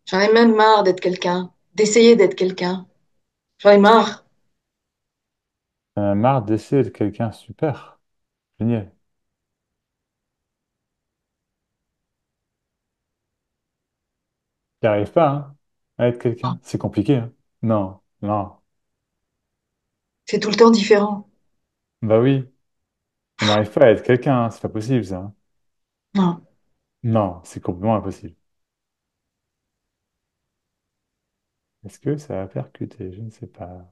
J'en ai même marre d'être quelqu'un, d'essayer d'être quelqu'un. J'en ai marre. Marre d'essayer de quelqu'un, super, génial. Tu arrives pas, hein, à être quelqu'un, c'est compliqué, hein. Non, non, C'est tout le temps différent. bah oui, on n'arrive pas à être quelqu'un, hein, c'est pas possible ça, hein. Non, Non, c'est complètement impossible. Est-ce que ça va percuter? Je ne sais pas.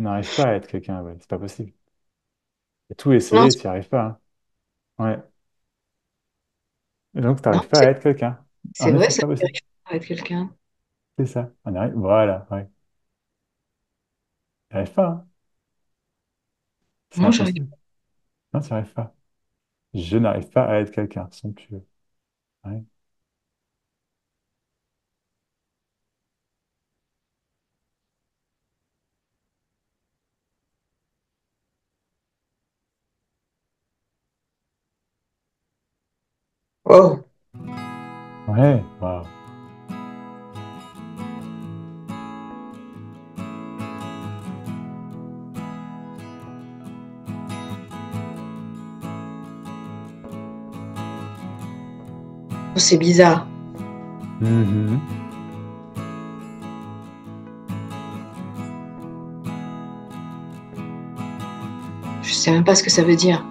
On n'arrive pas à être quelqu'un, ouais, c'est pas possible. Et tout non, essayer, tu n'y arrives pas, hein. Ouais. Et donc, tu non, n'arrives pas à être quelqu'un. c'est En vrai, effet, ça c'est pas possible. m'arrive pas d'être quelqu'un. C'est ça. On y arrive. Voilà, ouais. Tu n'y arrives pas, hein. C'est Non, j'arrive. impossible. Non, tu n'y arrives pas. Je n'arrive pas à être quelqu'un, somptueux. Ouais. Oh, Ouais, waouh. c'est bizarre. Mhm. Je sais même pas ce que ça veut dire.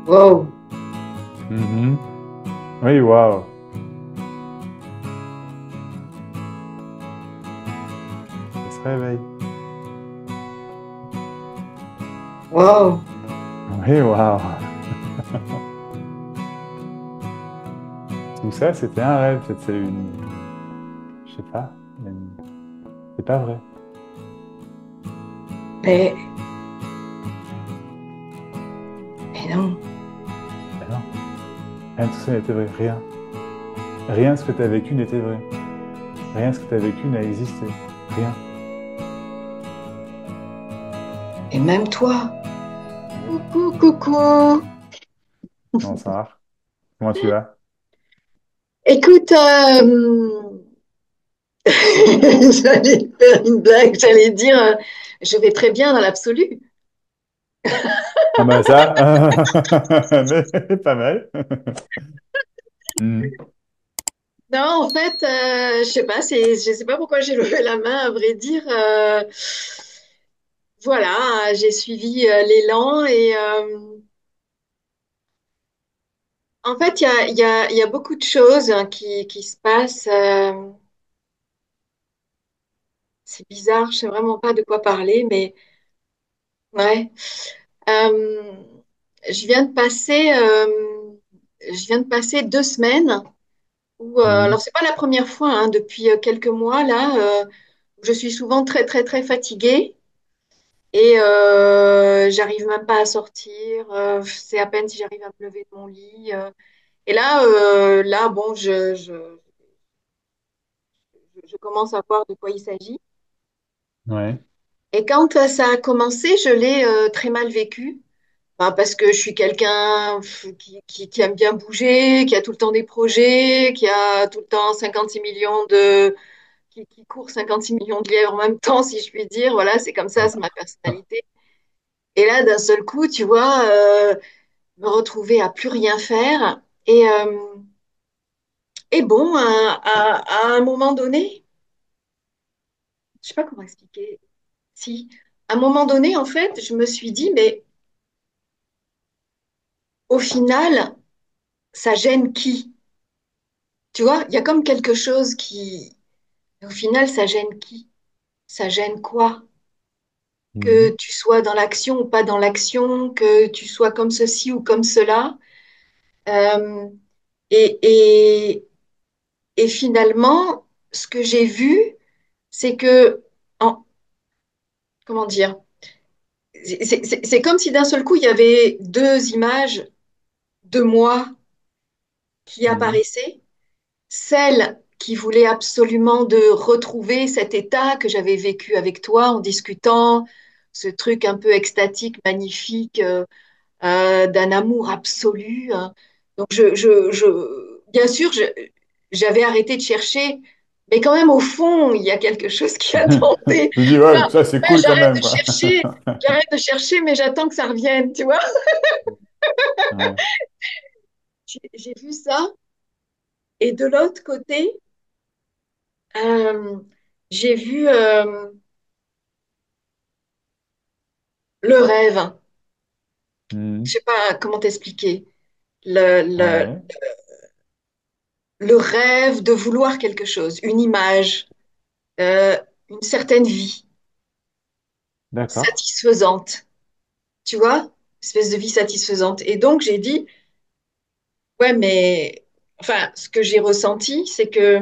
Wow. Mhm. Oui, waouh. Ça se réveille. Wow. Oui, waouh. Tout ça, c'était un rêve. Peut-être c'est une... Je sais pas. C'est pas vrai. Mais, mais non. Ben non. Rien de tout ça n'était vrai. Rien. Rien de ce que tu as vécu n'était vrai. Rien de ce que tu as vécu n'a existé. Rien. Et même toi. Coucou, coucou. Non, ça marche. Comment tu vas? Écoute, j'allais faire une blague, j'allais dire, je vais très bien dans l'absolu. Ah bah ça, mais pas mal. Mhm. Non, en fait, je sais pas, je sais pas pourquoi j'ai levé la main, à vrai dire. Voilà, j'ai suivi l'élan et en fait, il y a beaucoup de choses hein, qui se passent. C'est bizarre, je sais vraiment pas de quoi parler, mais ouais. Euh, je viens de passer, je viens de passer 2 semaines où, Mhm. alors c'est pas la première fois, hein, depuis quelques mois là, je suis souvent très très très fatiguée et j'arrive même pas à sortir. C'est à peine si j'arrive à me lever de mon lit. Et là, bon, je commence à voir de quoi il s'agit. Ouais. Et quand ça a commencé, je l'ai très mal vécu. Enfin, parce que je suis quelqu'un qui aime bien bouger, qui a tout le temps des projets, qui a tout le temps 56 millions qui court 56 millions de lièvres en même temps, si je puis dire. Voilà, c'est comme ça, c'est ma personnalité. Et là, d'un seul coup, tu vois, me retrouver à plus rien faire. Et bon, à un moment donné, je sais pas comment expliquer. Si, à un moment donné, en fait, je me suis dit, mais au final, ça gêne qui? Tu vois, il y a comme quelque chose qui, au final, ça gêne qui? Ça gêne quoi? Que Mhm. tu sois dans l'action ou pas dans l'action, que tu sois comme ceci ou comme cela. Euh, et, et, et finalement, ce que j'ai vu, c'est que, en- comment dire, c'est comme si d'un seul coup, il y avait deux images de moi qui Mhm. apparaissaient. Celle qui voulait absolument de retrouver cet état que j'avais vécu avec toi en discutant, ce truc un peu extatique, magnifique, d'un amour absolu, hein. Donc, bien sûr, j'avais arrêté de chercher, mais quand même, au fond, il y a quelque chose qui attendait. Je me dis, Enfin, ouais, ça c'est cool quand même, quoi. j'arrête de chercher, mais j'attends que ça revienne, tu vois. Ouais. J'ai vu ça. Et de l'autre côté, euh, j'ai vu le rêve. Je Mhm. sais pas comment t'expliquer. Le, le, Ouais. le rêve de vouloir quelque chose, une image, euh, une certaine vie D'accord. satisfaisante. Tu vois? Espèce de vie satisfaisante. Et donc, j'ai dit, ouais, mais, enfin, ce que j'ai ressenti, c'est que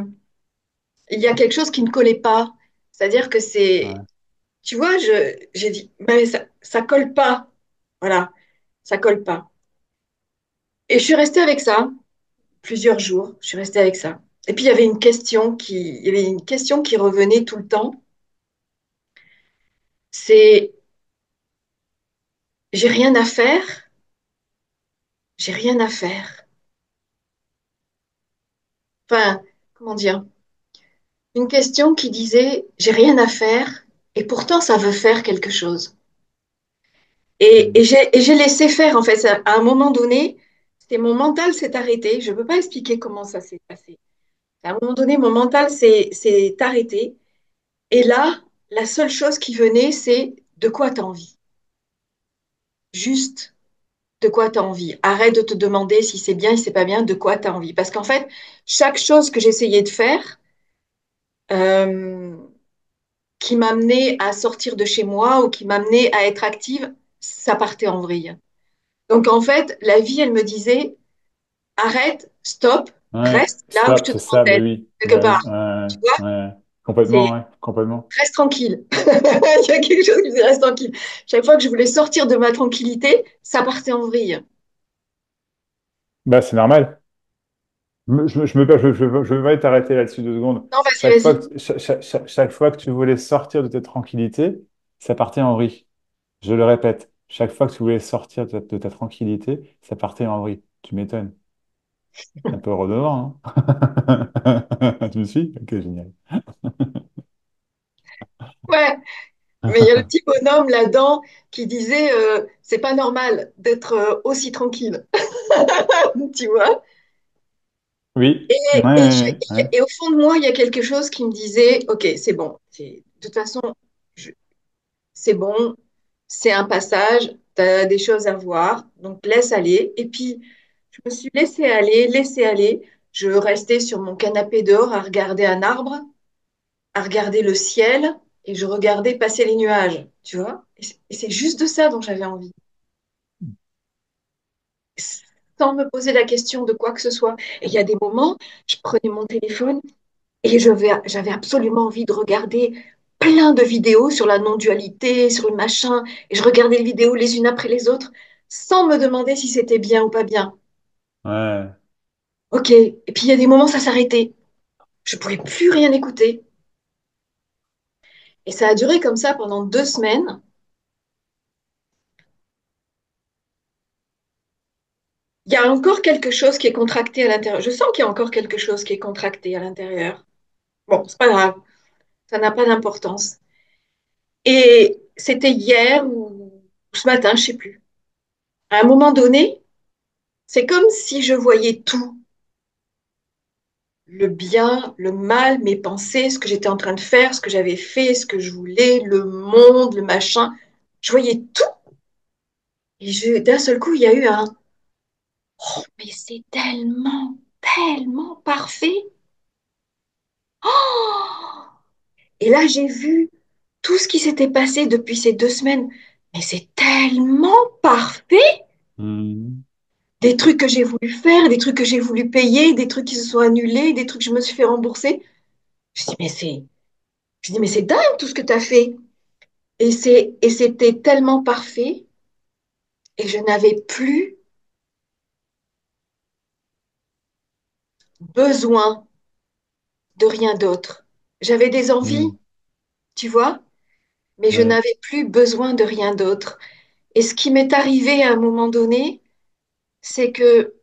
il y a quelque chose qui ne collait pas. C'est-à-dire que c'est, Ouais. tu vois, j'ai dit, mais ça colle pas. Voilà, ça colle pas. Et je suis restée avec ça plusieurs jours. Je suis restée avec ça. Et puis, il y avait une question qui revenait tout le temps. C'est, j'ai rien à faire, j'ai rien à faire. Enfin, comment dire? Une question qui disait, j'ai rien à faire, et pourtant ça veut faire quelque chose. Mhm. Et j'ai laissé faire, en fait. À un moment donné, c'était mon mental s'est arrêté. Je ne peux pas expliquer comment ça s'est passé. À un moment donné, mon mental s'est arrêté. Et là, la seule chose qui venait, c'est de quoi tu as envie. Juste de quoi tu as envie. Arrête de te demander si c'est bien, si c'est pas bien, de quoi tu as envie. Parce qu'en fait, chaque chose que j'essayais de faire, euh, qui m'amenait à sortir de chez moi ou qui m'amenait à être active, ça partait en vrille. Donc en fait, la vie, elle me disait, arrête, stop, Ouais. reste là où je Stop, te c'est ça, bah demandais, oui. quelque Bah oui. part. Ouais. Tu vois, Ouais. c'est Complètement, ouais. Complètement. reste tranquille. Il y a quelque chose qui me disait, reste tranquille. Chaque fois que je voulais sortir de ma tranquillité, ça partait en vrille. Bah c'est normal. Je vais t'arrêter là-dessus 2 secondes. Non, vas-y, Chaque fois vas-y. que, chaque fois que tu voulais sortir de ta tranquillité, ça partait en vrille. Je le répète, chaque fois que tu voulais sortir de ta tranquillité, ça partait en vrille. Tu m'étonnes. Un peu redondant, hein? Tu me suis? Ok, génial. Ouais, mais il y a le petit bonhomme là-dedans qui disait, c'est pas normal d'être aussi tranquille. Tu vois? Oui, Et, ouais, et, ouais, ouais. et au fond de moi, il y a quelque chose qui me disait, OK, c'est bon. De toute façon, je- c'est bon, c'est un passage, tu as des choses à voir, donc laisse aller. Et puis, je me suis laissée aller, laissée aller. Je restais sur mon canapé dehors à regarder un arbre, à regarder le ciel, et je regardais passer les nuages, tu vois. Et c'est juste de ça dont j'avais envie, sans me poser la question de quoi que ce soit. Et il y a des moments, je prenais mon téléphone et j'avais absolument envie de regarder plein de vidéos sur la non-dualité, sur le machin, et je regardais les vidéos les unes après les autres, sans me demander si c'était bien ou pas bien. Ouais. Ok. Et puis il y a des moments, ça s'arrêtait. Je ne pouvais plus rien écouter. Et ça a duré comme ça pendant 2 semaines. Il y a encore quelque chose qui est contracté à l'intérieur. Je sens qu'il y a encore quelque chose qui est contracté à l'intérieur. Bon, c'est pas grave, ça n'a pas d'importance. Et c'était hier ou ce matin, je sais plus. À un moment donné, c'est comme si je voyais tout, le bien, le mal, mes pensées, ce que j'étais en train de faire, ce que j'avais fait, ce que je voulais, le monde, le machin. Je voyais tout. Et d'un seul coup, il y a eu un oh, mais c'est tellement, tellement parfait. Oh. Et là, j'ai vu tout ce qui s'était passé depuis ces 2 semaines. Mais c'est tellement parfait. Mhm. Des trucs que j'ai voulu faire, des trucs que j'ai voulu payer, des trucs qui se sont annulés, des trucs que je me suis fait rembourser. Je dis, mais c'est, je dis, mais c'est dingue tout ce que tu as fait. Et c'était tellement parfait et je n'avais plus besoin de rien d'autre. J'avais des envies, Mhm. tu vois, mais je Ouais, n'avais plus besoin de rien d'autre. Et ce qui m'est arrivé à un moment donné, c'est que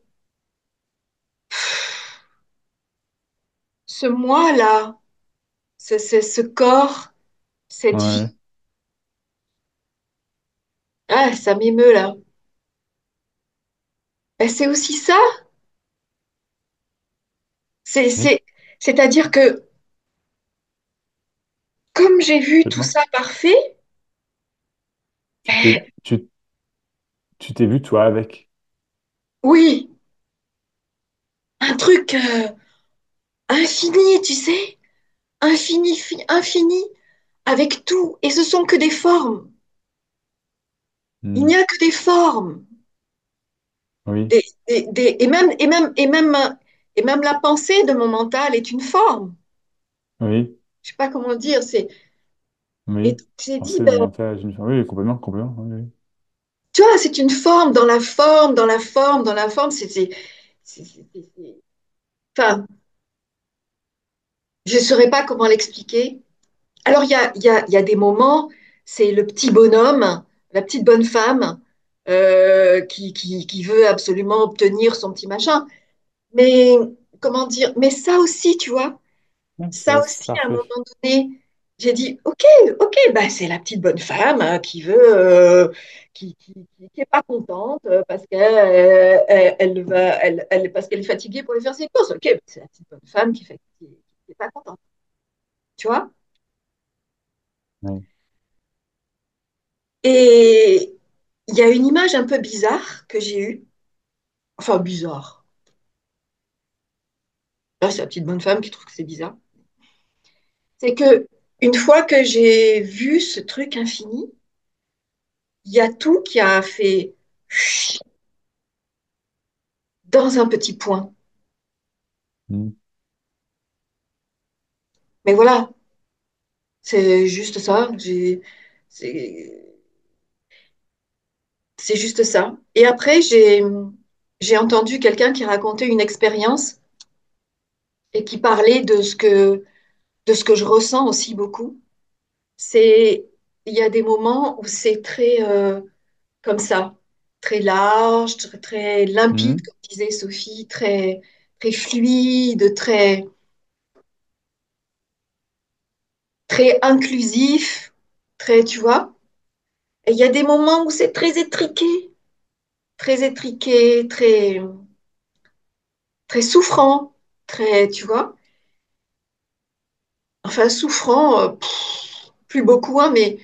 ce moi-là, ce corps, cette ouais. vie, ah, ça m'émeut là. Ben, c'est aussi ça. C'est, Oui, c'est, c'est-à-dire que comme j'ai vu tout complètement. ça parfait, Tu ben, t'es, tu, tu t'es vu, toi, avec. oui, un truc infini, tu sais, infini, infini, avec tout. Et ce sont que des formes. Il n'y Hmm. a que des formes. Oui, Et même la pensée de mon mental est une forme. oui, Je sais pas comment dire. Et oui. donc, j'ai dit, Penser ben, mon mental, oui, complètement, complètement. Oui, oui. tu vois, c'est une forme dans la forme, dans la forme, dans la forme. Enfin, je ne saurais pas comment l'expliquer. Alors, il y a des moments, c'est le petit bonhomme, la petite bonne femme qui veut absolument obtenir son petit machin. Mais, comment dire, mais ça aussi, tu vois, Ouais, ça c'est aussi, à un parfait. moment donné, j'ai dit, OK, OK, bah, c'est la petite bonne femme qui veut, qui est pas contente parce parce qu'elle est fatiguée pour aller faire ses courses. OK, bah, c'est la petite bonne femme qui est pas contente, tu vois. Ouais. Et il y a une image un peu bizarre que j'ai eue, enfin bizarre. Là, c'est la petite bonne femme qui trouve que c'est bizarre. C'est que une fois que j'ai vu ce truc infini, il y a tout qui a fait dans un petit point. Hmm. Mais voilà, c'est juste ça. C'est, c'est juste ça. Et après, j'ai entendu quelqu'un qui racontait une expérience et qui parlait de ce que je ressens aussi beaucoup. C'est, il y a des moments où c'est très comme ça, très large, très, très limpide, Hmm. comme disait Sophie, très, très fluide, très, très inclusif, très, tu vois. Et il y a des moments où c'est très étriqué, très, très souffrant, très, tu vois. Enfin, souffrant, plus beaucoup, hein, mais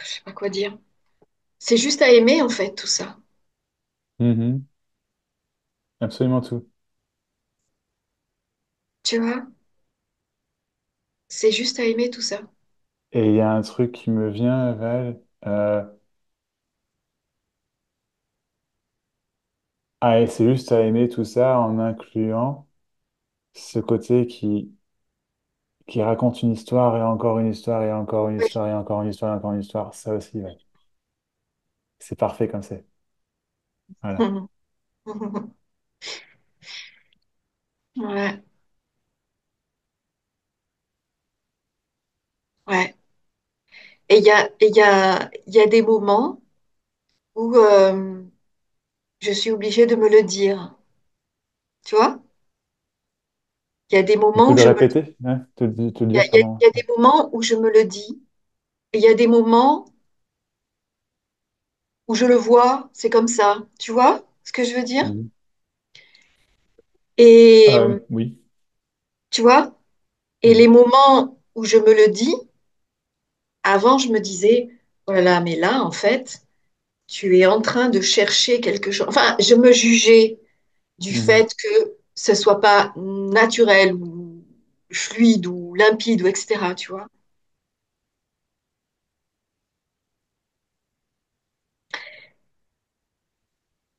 je sais pas quoi dire. C'est juste à aimer, en fait, tout ça. Mhm. Absolument tout. Tu vois, c'est juste à aimer tout ça. Et il y a un truc qui me vient, Val. Et c'est juste à aimer tout ça en incluant ce côté qui raconte une histoire et encore une histoire et encore une Oui. histoire et encore une histoire et encore une histoire. Ça aussi, ouais. C'est parfait comme c'est. Voilà. Ouais, ouais. Et il y a des moments où je suis obligée de me le dire. Tu vois? Il y a des Tu moments peux où le je me, répéter, hein? Te le il y a, dire, il y a- pardon. il y a des moments où je me le dis. Et il y a des moments où je le vois, c'est comme ça. Tu vois ce que je veux dire? Mhm. Et Oui. tu vois? Et les Mhm. moments où je me le dis, avant, je me disais, oh là là, mais là, en fait, tu es en train de chercher quelque chose. Enfin, je me jugeais du Mhm. fait que ce soit pas naturel ou fluide ou limpide ou etc. Tu vois?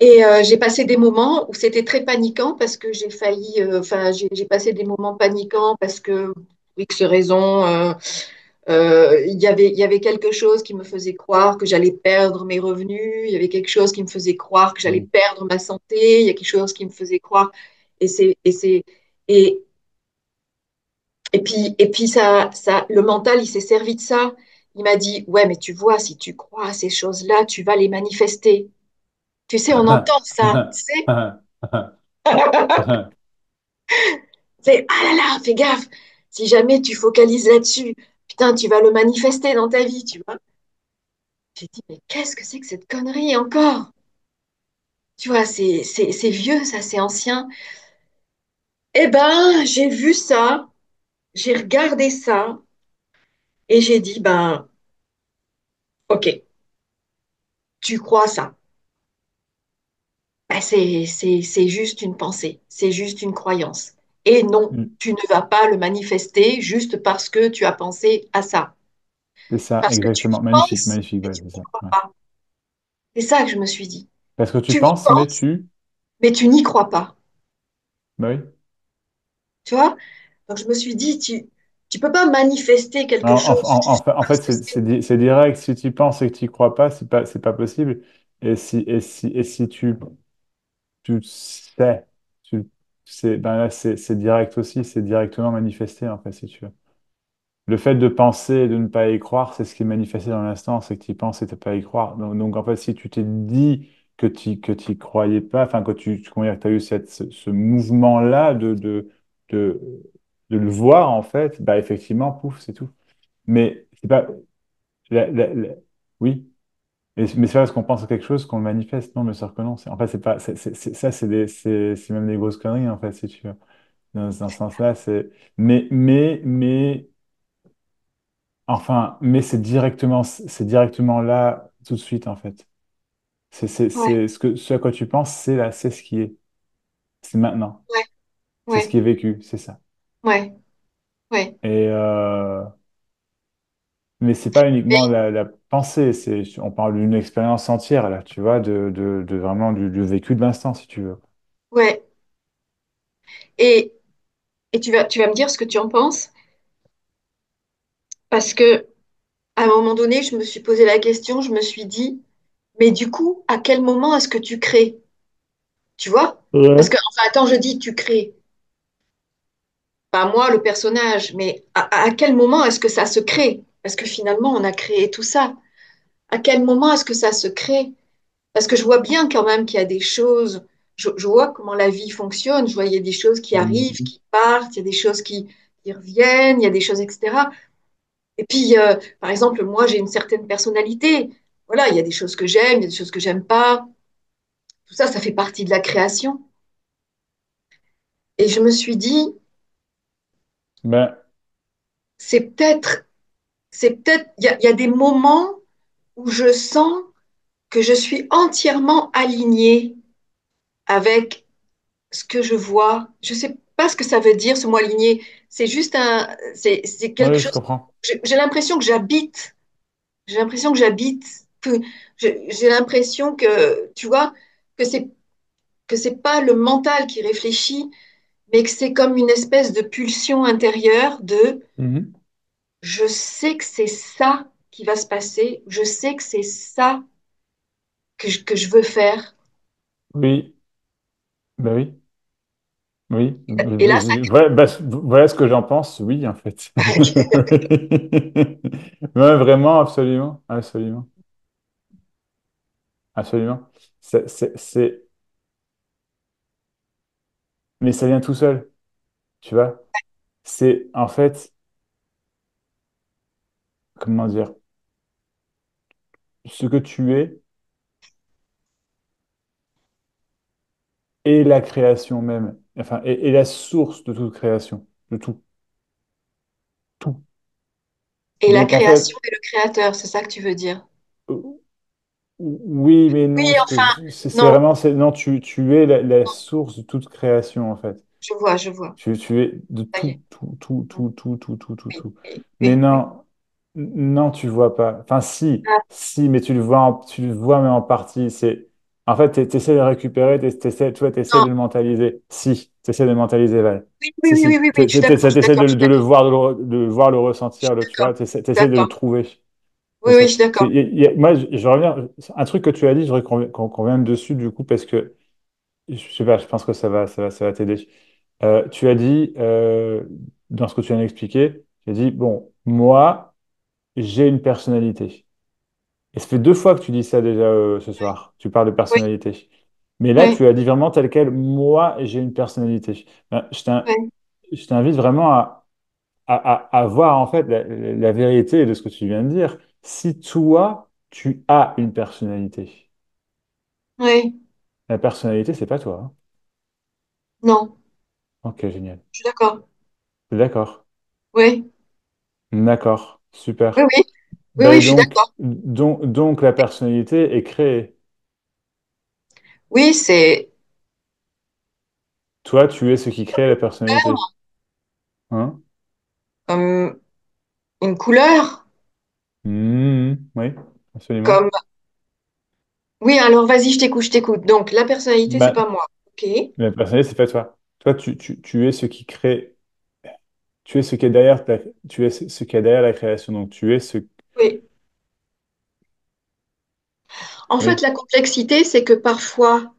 Et j'ai passé des moments où c'était très paniquant parce que j'ai failli, enfin, j'ai passé des moments paniquants parce que, pour X raisons, il y avait quelque chose qui me faisait croire que j'allais perdre mes revenus, il y avait quelque chose qui me faisait croire que j'allais Oui. perdre ma santé, il y a quelque chose qui me faisait croire, et c'est, et c'est, et, Et puis le mental, il s'est servi de ça. Il m'a dit, ouais, mais tu vois, si tu crois à ces choses-là, tu vas les manifester. Tu sais, on entend ça, tu sais. C'est, ah là là, fais gaffe. Si jamais tu focalises là-dessus, putain, tu vas le manifester dans ta vie, tu vois. J'ai dit, mais qu'est-ce que c'est que cette connerie encore? Tu vois, c'est vieux, ça, c'est ancien. Eh ben, j'ai vu ça, j'ai regardé ça, et j'ai dit, ben, ok, tu crois ça. Ben, c'est juste une pensée, c'est juste une croyance. Et non, tu ne vas pas le manifester juste parce que tu as pensé à ça. C'est ça, Parce que tu exactement. y Magnifique, penses, magnifique, mais ouais, tu c'est n'y ça. crois Ouais. pas. C'est ça que je me suis dit. Parce que tu Tu y penses, mais penses, tu... mais tu n'y crois pas. Bah oui. Tu vois? Donc je me suis dit, tu peux pas manifester quelque chose juste En parce fait, que c'est... c'est direct. Si tu penses et que tu y crois pas, c'est pas possible. Et si tu sais, tu sais, ben là, c'est direct aussi. C'est directement manifesté, en fait, si tu veux. Le fait de penser et de ne pas y croire, c'est ce qui est manifesté dans l'instant, c'est que tu y penses et tu n'as pas à y croire. En fait, si tu t'es dit que tu croyais pas, enfin, que comment dire, que tu as eu ce mouvement-là de, de le voir, en fait, bah, effectivement, pouf, c'est tout. Mais c'est pas. Oui, mais c'est pas parce qu'on pense à quelque chose qu'on le manifeste. Non, mais sûr que non. En fait, c'est pas. Ça, c'est même des grosses conneries, en fait, si tu veux. Dans ce sens-là, c'est. Mais. Enfin, mais c'est directement là tout de suite en fait. Ouais, Ce à quoi tu penses, c'est là, c'est ce qui est, c'est maintenant, ouais, c'est ce ouais, qui est vécu, c'est ça. ouais, ouais. Et mais c'est pas uniquement Mais, la pensée, on parle d'une expérience entière là, tu vois, de vraiment du vécu de l'instant si tu veux. ouais. Et, et tu vas me dire ce que tu en penses, parce que à un moment donné, je me suis posé la question, je me suis dit, mais du coup, à quel moment est-ce que tu crées? Tu vois? Parce Ouais. que, enfin, quand je dis tu crées, pas moi, le personnage, mais à quel moment est-ce que ça se crée? Parce que finalement, on a créé tout ça. À quel moment est-ce que ça se crée? Parce que je vois bien quand même qu'il y a des choses, je vois comment la vie fonctionne, je vois il y a des choses qui arrivent, Mhm. qui partent, il y a des choses qui reviennent, il y a des choses, etc. Et puis, par exemple, moi, j'ai une certaine personnalité. Voilà, il y a des choses que j'aime, il y a des choses que j'aime pas. Tout ça, ça fait partie de la création. Et je me suis dit, Ben, c'est peut-être, il y a des moments où je sens que je suis entièrement alignée avec ce que je vois. Je sais pas ce que ça veut dire, ce mot aligné. C'est quelque oui, je chose. comprends. J'ai l'impression que j'habite. J'ai l'impression que j'habite. J'ai l'impression que, tu vois, que c'est pas le mental qui réfléchit, mais que c'est comme une espèce de pulsion intérieure de Mhm. je sais que c'est ça qui va se passer, je sais que c'est ça que je veux faire. Oui, ben oui. Oui, Et là, ça. voilà, voilà ce que j'en pense, oui, en fait. Ouais, vraiment, absolument, absolument, absolument. C'est... Mais ça vient tout seul, tu vois. C'est, en fait, comment dire, ce que tu es est la création même, enfin, est la source de toute création, de tout, tout. Et la Donc, en création fait, et le créateur, c'est ça que tu veux dire? euh, oui, mais Oui, non, enfin, c'est non, vraiment, non, tu es la source de toute création, en fait. je vois, je vois. Tu es de Ça y est. tout, tout, tout, tout, tout, tout, tout, tout, Oui, tout. oui, Mais oui, oui. non, non, tu vois pas. Enfin, Ah, si, mais tu le vois, mais en partie. En fait, tu essaies de récupérer, tu essaies non. de le mentaliser. Si, tu essaies de le mentaliser, Val. Oui, oui, Si, oui, oui, si, oui, oui, je suis d'accord, je suis t'essaies d'accord, je suis de le d'accord, voir, de le voir, le je suis ressentir, tu vois, d'accord, tu je suis essaies de le d'accord. trouver. Oui, oui, je suis d'accord. Moi, je reviens, un truc que tu as dit, je voudrais qu'on revienne dessus, du coup, parce que, je sais pas, je pense que ça va t'aider. Tu as dit dans ce que tu viens d'expliquer, j'ai dit, bon, moi, j'ai une personnalité. Et ça fait 2 fois que tu dis ça déjà ce soir. Tu parles de Oui, personnalité. Mais là, oui, tu as dit vraiment tel quel, moi, j'ai une personnalité. Ben, oui, je t'invite vraiment à voir en fait la vérité de ce que tu viens de dire. Si toi, tu as une personnalité, oui. la personnalité, c'est pas toi. Hein. Non, Ok, génial. je suis d'accord. D'accord. Oui, D'accord. oui, Super. oui, oui, oui, Ben je suis d'accord. donc la personnalité est créée. Oui, c'est Toi, tu es ce qui crée la personnalité. Hein? comme une couleur, Oui, absolument. comme... Oui, alors vas-y, je t'écoute, je t'écoute. Donc, la personnalité, c'est Bah, pas moi. OK. la personnalité, c'est pas toi. Toi, tu es ce qui crée, tu es ce qui est derrière tu es ce qui est derrière la création. Donc, tu es ce. Oui. En fait, Oui. la complexité, c'est que parfois,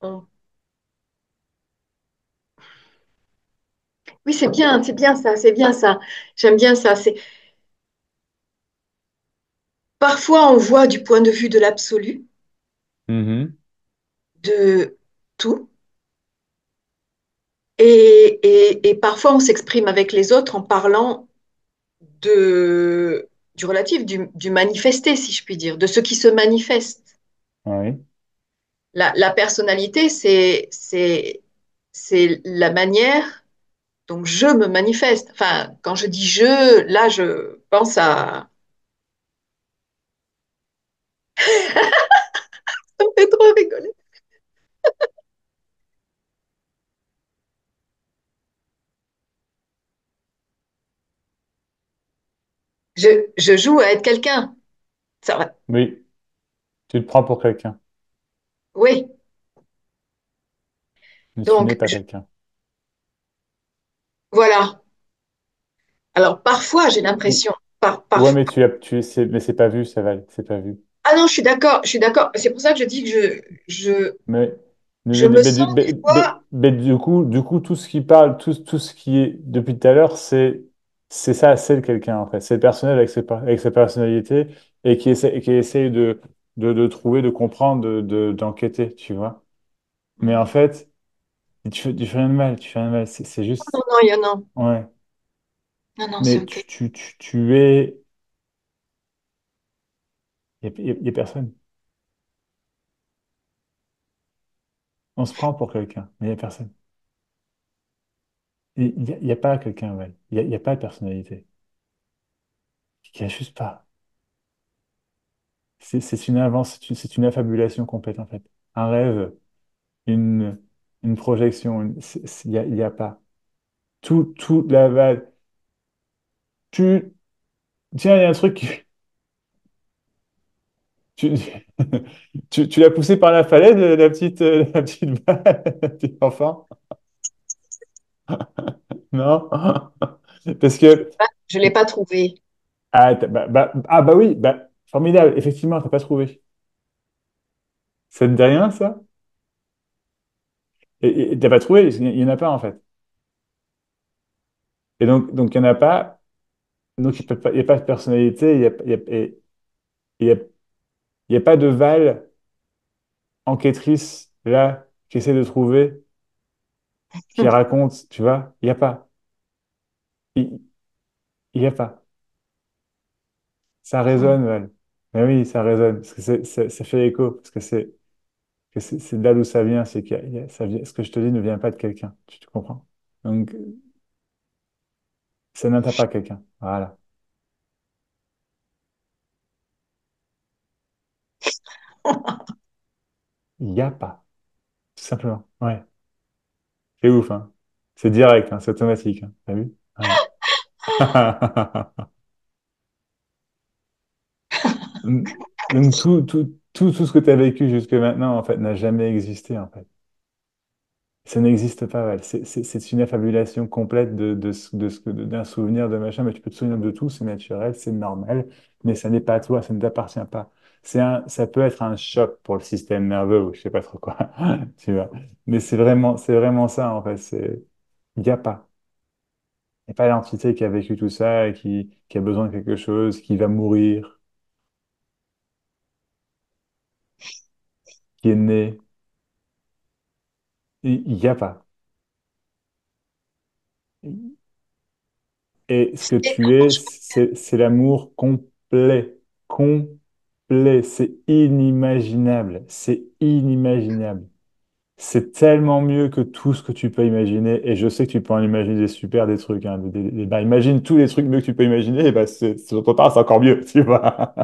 on- oui, c'est bien ça, c'est bien ça. J'aime bien ça. C'est parfois on voit du point de vue de l'absolu, Mhm. de tout, et parfois on s'exprime avec les autres en parlant du relatif, du manifesté, si je puis dire, de ce qui se manifeste. Oui. La personnalité, c'est la manière dont je me manifeste. Enfin, quand je dis je, là, je pense à... Ça me fait trop rigoler. Je joue à être quelqu'un. Ça va. Oui. Tu te prends pour quelqu'un, Oui. mais tu n'es Donc, pas quelqu'un. voilà. Alors, parfois, j'ai Ou- ou- l'impression, Ouais, parfois... mais mais c'est pas vu, ça va, c'est pas vu. Ah non, je suis d'accord, je suis d'accord. C'est pour ça que je dis que Mais, je me sens des fois... mais du coup, tout ce qui parle, tout ce qui est depuis tout à l'heure, c'est ça, c'est le quelqu'un, en fait. C'est le personnel avec ses personnalités et qui essaye de trouver, de comprendre, d'enquêter, tu vois. Mais en fait, tu fais rien de mal, tu fais rien de mal. C'est Non, juste, non, il y a non. ouais. Non, non, c'est Mais OK. tu es, y a personne. On se prend pour quelqu'un, mais il y a personne. Y a pas quelqu'un, ouais. Y a pas de personnalité. Il y a juste pas. C'est une avance, c'est une affabulation complète, en fait. Un rêve, une, une projection, y a pas. Tout tu, tiens, il y a un truc, tu, tu l'as poussé par la falaise, la petite balle, le petit enfant? Non? Parce que, Je ne l'ai pas trouvé. bah oui, bah, formidable, effectivement, t'as pas trouvé. Ça te dit rien, ça? Et t'as pas trouvé, il y en a pas, en fait. Et donc il y en a pas, donc il y a pas de personnalité, il y a, il y a pas de Val enquêtrice, là, qui essaie de trouver, qui raconte, tu vois? Il y a pas. Il, il y a pas. Ça résonne, Val. Mais oui, ça résonne, parce que ça fait écho, parce c'est de là d'où ça vient, c'est ça vient, ce que je te dis ne vient pas de quelqu'un, tu comprends? Donc, ça n'atteint pas quelqu'un. Voilà. Il n'y a pas, tout simplement. Ouais. C'est ouf, hein. C'est direct, hein, c'est automatique, hein. T'as vu? Ouais. Donc, tout ce que tu as vécu jusque maintenant, en fait, n'a jamais existé, en fait. Ça n'existe pas, Val. C'est une affabulation complète d'un souvenir, de machin, mais tu peux te souvenir de tout, c'est naturel, c'est normal, mais ça n'est pas à toi, ça ne t'appartient pas. Ça peut être un choc pour le système nerveux, ou je sais pas trop quoi, tu vois. Mais c'est vraiment ça, en fait. Il n'y a pas. pas l'entité qui a vécu tout ça et qui a besoin de quelque chose, qui va mourir, qui est né. Il n'y a pas. Et ce que Et tu comment es, je c'est l'amour complet. Complet. C'est inimaginable. C'est inimaginable. C'est tellement mieux que tout ce que tu peux imaginer. Et je sais que tu peux en imaginer des super des trucs. Hein, bah, imagine tous les trucs mieux que tu peux imaginer. Et bah, d'autre part, c'est encore mieux, tu vois.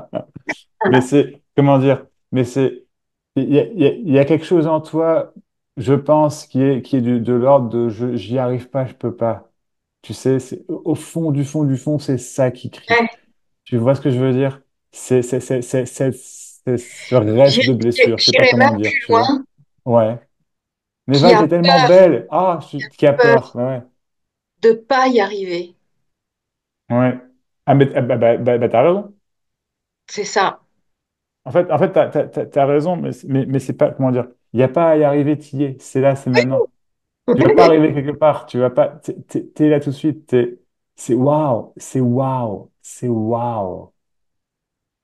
Mais c'est, comment dire, mais c'est, il y a quelque chose en toi, je pense, qui est de l'ordre de j'y arrive pas, je peux pas. Tu sais, c'est, au fond, du fond, du fond, c'est ça qui crie. Ouais, Tu vois ce que je veux dire? C'est ce reste de blessure. Je sais pas j'irais comment même dire, plus tu vois? loin, Ouais. Mais qui Val, a t'es tellement peur, belle. Ah, qui a peur peur. Ouais. de pas y arriver. Ouais. Ouais. Ah, mais t'as raison. C'est ça. En fait, t'as raison, mais c'est pas, comment dire, il n'y a pas à y arriver, t'y es. C'est là, c'est maintenant. Tu vas pas arriver quelque part. Tu vas pas, t'es là tout de suite. C'est waouh. C'est waouh. C'est waouh.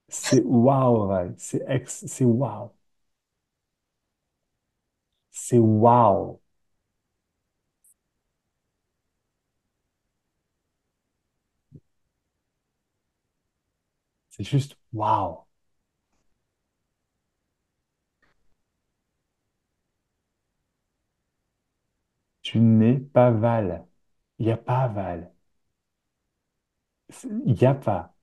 C'est waouh, Val. C'est waouh. C'est waouh. C'est juste waouh. Tu n'es pas Val. Il n'y a pas Val. Il n'y a pas.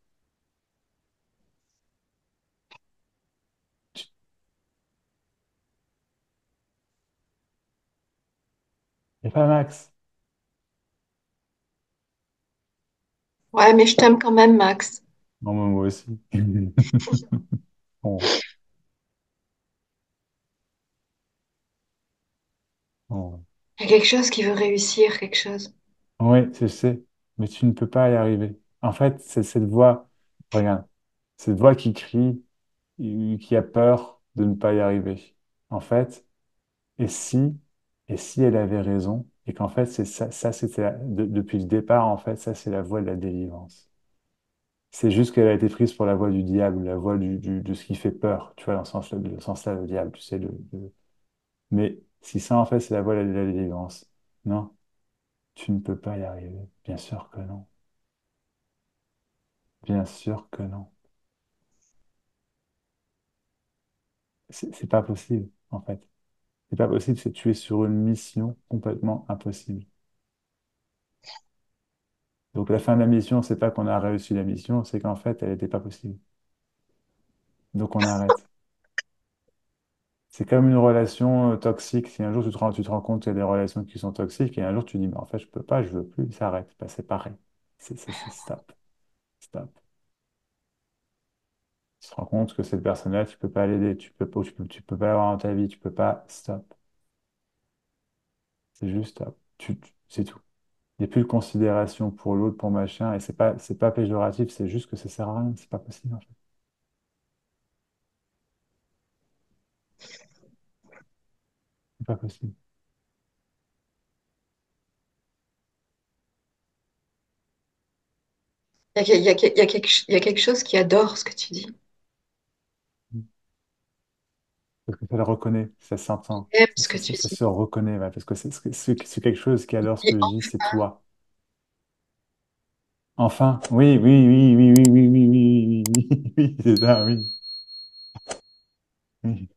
Il n'y a pas Max. Ouais, mais je t'aime quand même, Max. Non, mais moi aussi. Bon, bon. Il y a quelque chose qui veut réussir, quelque chose. Oui, je sais, mais tu ne peux pas y arriver. En fait, c'est cette voix, regarde, cette voix qui crie, qui a peur de ne pas y arriver. En fait, et si, et si elle avait raison, et qu'en fait, c'est ça, depuis le départ, en fait, ça, c'est la voie de la délivrance. C'est juste qu'elle a été prise pour la voie du diable, la voie de ce qui fait peur, tu vois, dans le sens là, le diable, tu sais, mais si ça, en fait, c'est la voie de la délivrance, non, tu ne peux pas y arriver. Bien sûr que non. Bien sûr que non. C'est pas possible, en fait. C'est pas possible, c'est tu es sur une mission complètement impossible. Donc la fin de la mission, c'est pas qu'on a réussi la mission, c'est qu'en fait, elle n'était pas possible. Donc on arrête. C'est comme une relation toxique. Si un jour tu te rends compte qu'il y a des relations qui sont toxiques et un jour tu dis, mais en fait, je peux pas, je veux plus, ça arrête. Bah, c'est pareil. C'est stop. Stop. Tu te rends compte que cette personne-là, tu peux pas l'aider, tu peux pas l'avoir dans ta vie, tu peux pas, stop. C'est juste stop. C'est tout. Il n'y a plus de considération pour l'autre, pour machin, et c'est pas péjoratif, c'est juste que ça sert à rien, c'est pas possible en fait. C'est pas possible. Il y a quelque chose qui adore ce que tu dis. Parce que ça le reconnaît, ça s'entend, J'aime ce que tu ça dis. se reconnaît, ouais, parce que c'est quelque chose qui adore ce Et que je dis, c'est toi. Enfin, oui, oui, oui, oui, oui, oui, oui, oui, oui, oui, oui, oui, c'est ça, oui. Oui,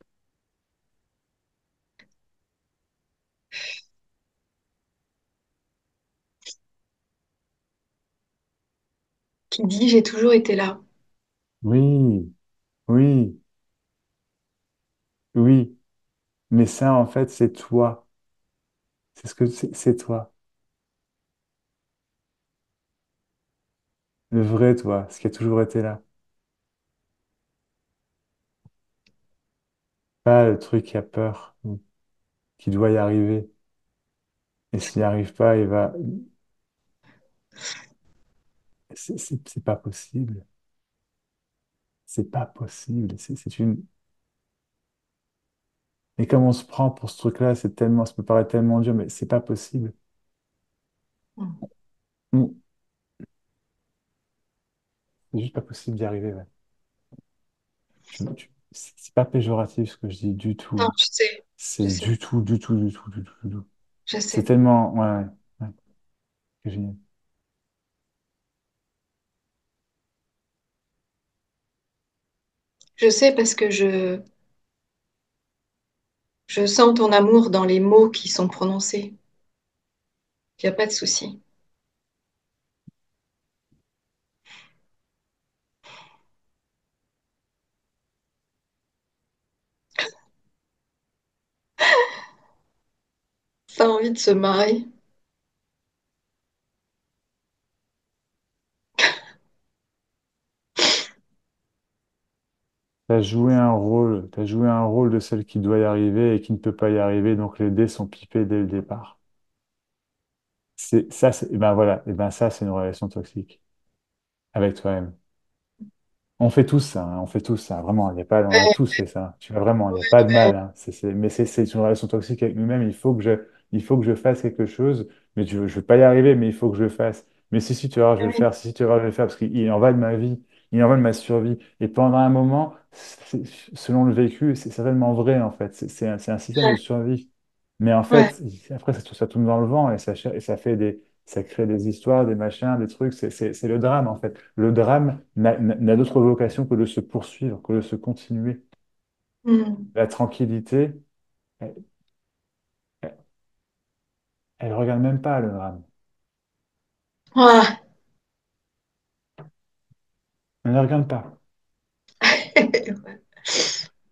qui dit j'ai toujours été là. oui, oui, oui. Mais ça, en fait, c'est toi. C'est toi. Le vrai toi, ce qui a toujours été là. Pas le truc qui a peur, qui doit y arriver. Et s'il n'y arrive pas, il va. C'est pas possible. C'est pas possible. C'est une. Et comme on se prend pour ce truc-là, ça peut paraître tellement dur, mais c'est pas possible. Mm. C'est juste pas possible d'y arriver. Ouais. C'est pas péjoratif ce que je dis du Non, tout. je C'est sais, du tout, du tout, du tout, du tout, du tout. je C'est sais. tellement. Ouais, ouais, ouais, c'est génial. Je sais parce que je sens ton amour dans les mots qui sont prononcés. Il n'y a pas de souci. T'as envie de se marrer. T'as joué un rôle de celle qui doit y arriver et qui ne peut pas y arriver, donc les dés sont pipés dès le départ. Et ben voilà, et ben ça, c'est une relation toxique avec toi-même. On fait tous ça, hein, on fait tous ça, vraiment, il y a pas, on a Ouais, tous fait ça, tu vois, vraiment, il n'y a pas de mal, hein. Mais c'est une relation toxique avec nous-mêmes, il faut que je fasse quelque chose, mais je ne vais pas y arriver, mais il faut que je le fasse. Mais si tu vas voir, je vais le ouais, faire, si tu vas voir, je vais le faire, parce qu'il en va de ma vie, il en va de ma survie. Et pendant un moment, selon le vécu, c'est certainement vrai, en fait, c'est un système de survie. Mais en ouais. fait, après, ça tourne dans le vent et ça fait ça crée des histoires, des machins, des trucs. C'est le drame, en fait. Le drame n'a d'autre vocation que de se poursuivre, que de se continuer. Hmm. La tranquillité, elle, elle regarde même pas le drame. Ah. Elle ne regarde pas.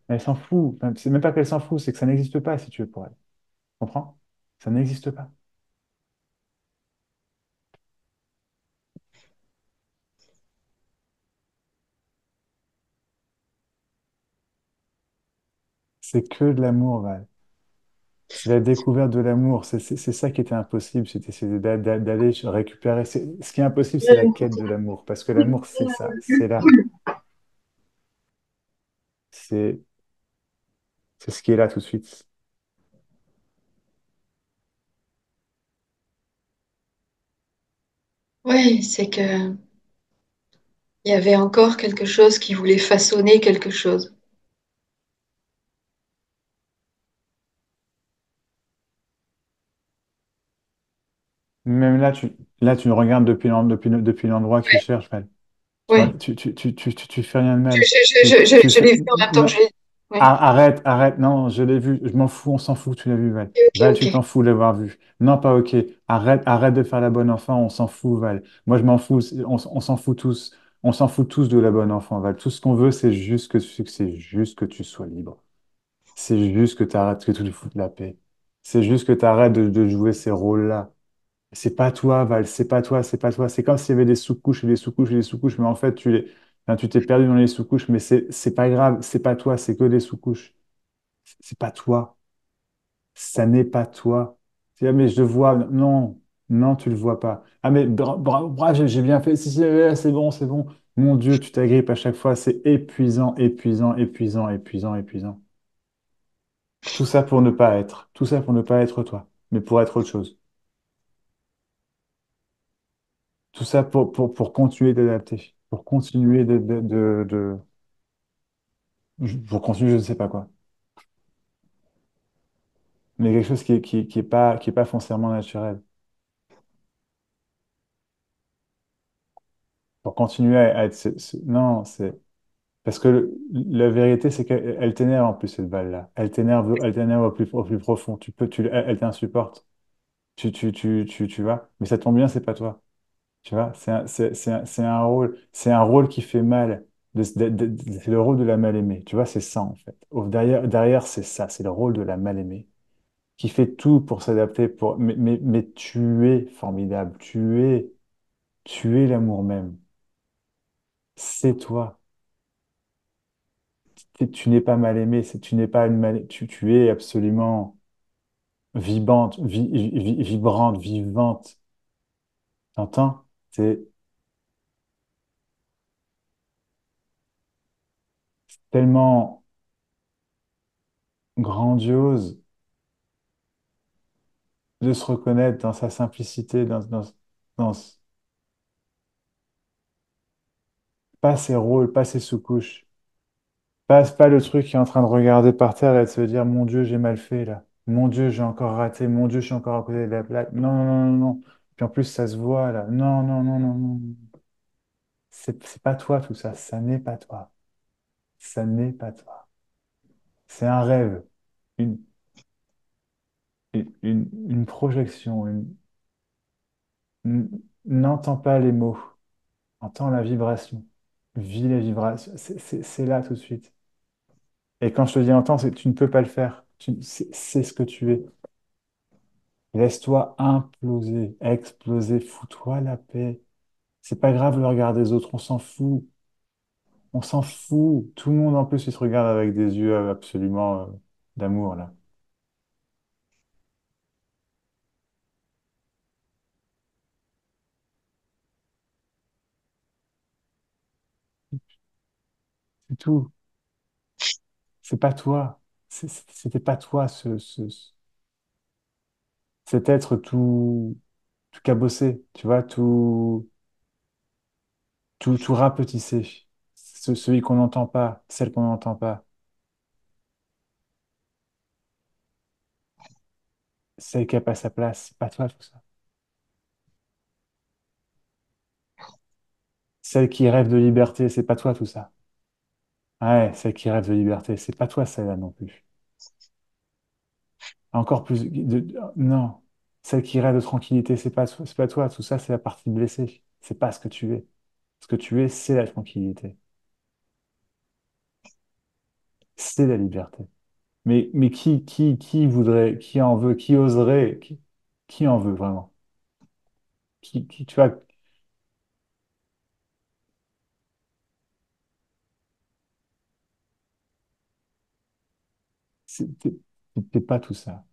Elle s'en fout. Enfin, c'est même pas qu'elle s'en fout, c'est que ça n'existe pas, si tu veux, pour elle. Tu comprends? Ça n'existe pas. C'est que de l'amour, Val. C'est la découverte de l'amour. C'est ça qui était impossible. C'était d'aller récupérer. Ce qui est impossible, c'est la quête de l'amour. Parce que l'amour, c'est ça. C'est là. C'est c'est ce qui est là tout de suite. Oui, c'est que il y avait encore quelque chose qui voulait façonner quelque chose. Même là, tu me regardes depuis l'endroit que tu cherches, Val. Ouais. Tu fais rien de mal. Tu Je fais... l'ai vu en même temps que Non, je l'ai. Ouais. arrête, arrête. Non, je l'ai vu. Je m'en fous, on s'en fout que tu l'as vu, Val. Ok, Val, ok. tu t'en fous de l'avoir vu. Non, pas ok. Arrête de faire la bonne enfant. On s'en fout, Val. Moi, je m'en fous. On s'en fout tous. On s'en fout tous de la bonne enfant, Val. Tout ce qu'on veut, c'est juste que tu sois libre. C'est juste que tu arrêtes que tu lui fous de la paix. C'est juste que tu arrêtes de jouer ces rôles-là. C'est pas toi, Val, c'est pas toi, c'est pas toi. C'est comme s'il y avait des sous-couches et des sous-couches et des sous-couches, mais en fait, enfin, tu t'es perdu dans les sous-couches, mais c'est pas grave, c'est pas toi, c'est que des sous-couches. C'est pas toi. Ça n'est pas toi. Ah, mais je le vois. Non, non, tu le vois pas. Ah, mais bravo, j'ai bien fait. Si, si, c'est bon, c'est bon. Mon Dieu, tu t'agrippes à chaque fois. C'est épuisant, épuisant, épuisant, épuisant, épuisant. Tout ça pour ne pas être. Tout ça pour ne pas être toi, mais pour être autre chose. Tout ça pour continuer d'adapter, pour continuer pour continuer, je ne sais pas quoi. Mais quelque chose qui est pas foncièrement naturel. Pour continuer à être, non, c'est, parce que la vérité, c'est qu'elle elle t'énerve en plus, cette balle-là. Elle t'énerve au plus profond. Elle t'insupporte. Tu vois. Mais ça tombe bien, c'est pas toi. Tu vois, c'est un rôle qui fait mal. C'est le rôle de la mal-aimée. Tu vois, c'est ça en fait. Derrière, c'est ça, c'est le rôle de la mal-aimée qui fait tout pour s'adapter. Mais tu es formidable. Tu es l'amour même. C'est toi. Tu n'es pas mal-aimé. Tu n'es pas tu es absolument vivante, vibrante, vivante. T'entends? C'est tellement grandiose de se reconnaître dans sa simplicité, dans Pas ses rôles, pas ses sous-couches. Pas le truc qui est en train de regarder par terre et de se dire, mon Dieu, j'ai mal fait là. Mon Dieu, j'ai encore raté. Mon Dieu, je suis encore à côté de la plaque. Non, non, non, non, non. Puis en plus, ça se voit là. Non, non, non, non, non. C'est pas toi tout ça. Ça n'est pas toi. Ça n'est pas toi. C'est un rêve, une, une projection. N'entends pas les mots. Entends la vibration. Vis la vibration. C'est là tout de suite. Et quand je te dis entends, c'est tu ne peux pas le faire. C'est ce que tu es. Laisse-toi imploser, exploser, fous-toi la paix. C'est pas grave le regard des autres, on s'en fout. On s'en fout. Tout le monde en plus, il se regarde avec des yeux absolument d'amour là. C'est tout. C'est pas toi. C'était pas toi cet être tout cabossé, tu vois, tout rapetissé. Celui qu'on n'entend pas, celle qu'on n'entend pas, celle qui a pas sa place. C'est pas toi tout ça. Celle qui rêve de liberté, c'est pas toi tout ça. Ouais, celle qui rêve de liberté, c'est pas toi celle-là non plus. Encore plus non. Celle qui rêve de tranquillité, c'est pas toi. Tout ça, c'est la partie blessée. C'est pas ce que tu es. Ce que tu es, c'est la tranquillité. C'est la liberté. Mais qui voudrait, qui en veut, qui oserait, qui en veut vraiment? Tu vois, t'es t'es pas tout ça.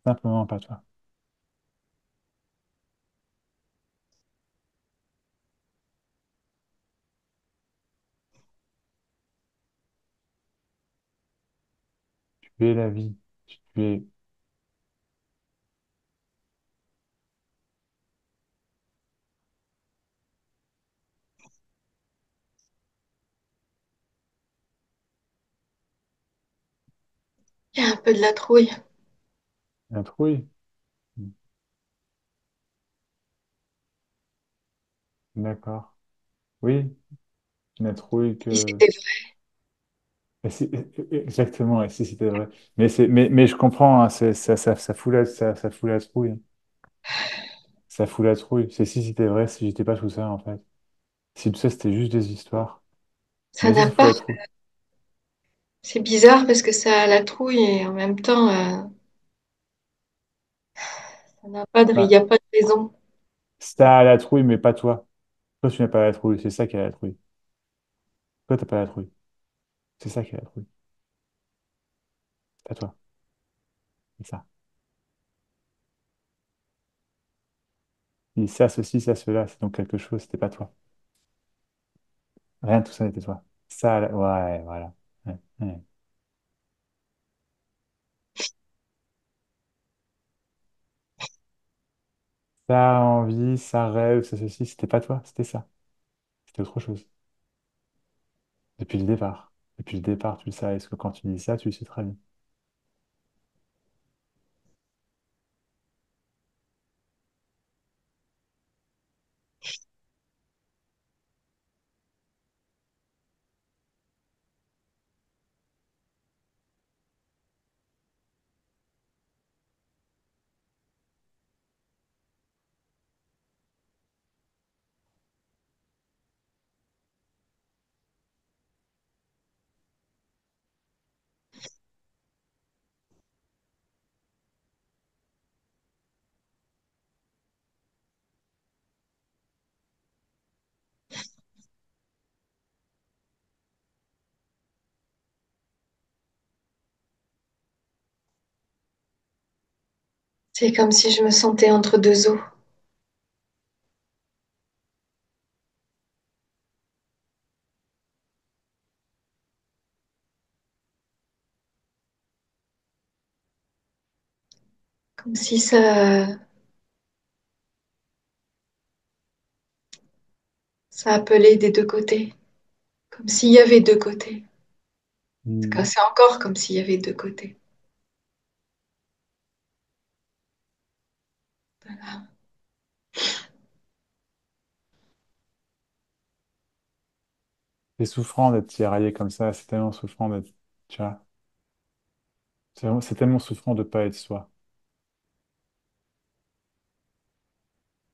Simplement pas toi. Tu es la vie. Tu es, Il y a un peu de la trouille. la trouille. D'accord. Oui, la trouille Si que. c'était vrai, Exactement, et si c'était vrai. Mais je comprends, hein, ça fout ça fout la trouille, hein. Ça fout la trouille. C'est si c'était vrai, si j'étais pas tout ça, en fait. Si tout ça, c'était juste des histoires. ça Mais si, n'a ça fout pas. la trouille. C'est bizarre parce que ça a la trouille et en même temps, ça n'a pas de, il Bah, n'y a pas de raison. ça a la trouille, mais pas toi. Toi, tu n'as pas la trouille. C'est ça qui a la trouille. Toi, t'as pas la trouille. C'est ça qui a la trouille. Pas toi. C'est ça. Et ça, ceci, ça, cela, c'est donc quelque chose, c'était pas toi. Rien de tout ça n'était toi. Ouais, voilà. Ouais, ouais. Ça a envie, ça rêve, ça, ceci, c'était pas toi, c'était ça. C'était autre chose. Depuis le départ. Depuis le départ, tu le sais. Est-ce que quand tu dis ça, tu le sais très bien? C'est comme si je me sentais entre deux eaux. Comme si ça appelait des deux côtés. Comme s'il y avait deux côtés. Hmm. C'est encore comme s'il y avait deux côtés. Voilà. C'est souffrant d'être tiraillé comme ça, c'est tellement souffrant d'être, tu vois, c'est tellement souffrant de pas être soi,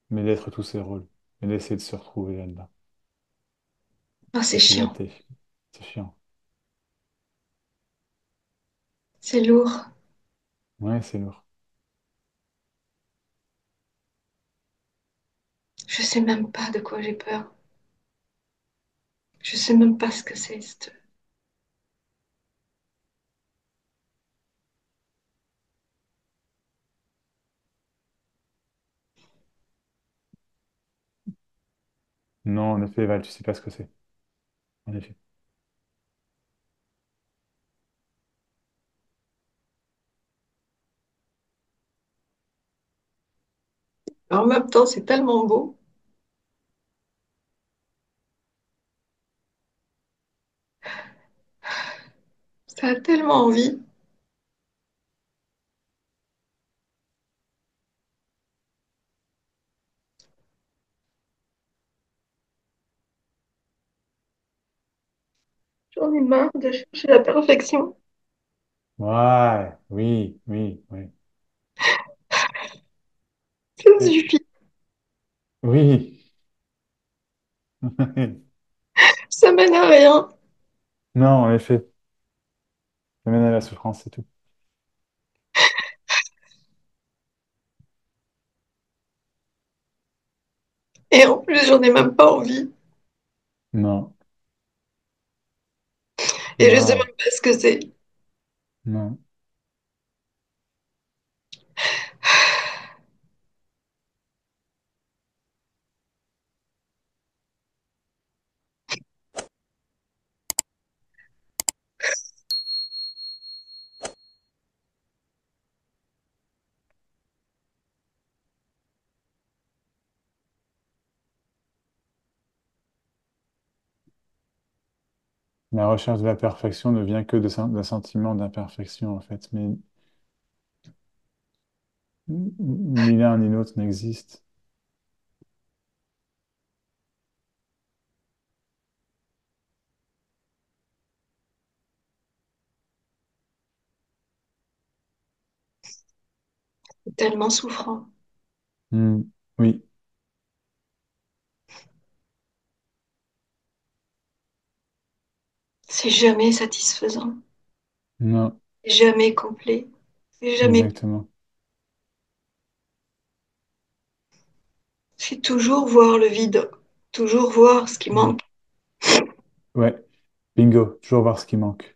mais d'être tous ces rôles, et d'essayer de se retrouver là-dedans, Ah, et c'est chiant. s'adapter. C'est chiant. C'est lourd. Ouais, c'est lourd. Je sais même pas de quoi j'ai peur. Je sais même pas ce que c'est. Non, en effet, Val, tu sais pas ce que c'est. En effet. En même temps, c'est tellement beau. Ça a tellement envie. J'en ai marre de chercher la perfection. Ouais, oui, oui, oui. Ça Oui. suffit. Oui. Ça mène à rien. Non, en effet, ça mène à la souffrance, c'est tout. Et en plus, j'en ai même pas envie. Non, Et je sais waouh, même pas ce que c'est. non. La recherche de la perfection ne vient que d'un sentiment d'imperfection, en fait. Mais ni l'un ni l'autre n'existe. C'est tellement souffrant. Hmm, oui, C'est jamais satisfaisant. non, Jamais complet. C'est jamais. exactement. C'est toujours voir le vide. Toujours voir ce qui Oui. manque. Ouais, bingo, toujours voir ce qui manque.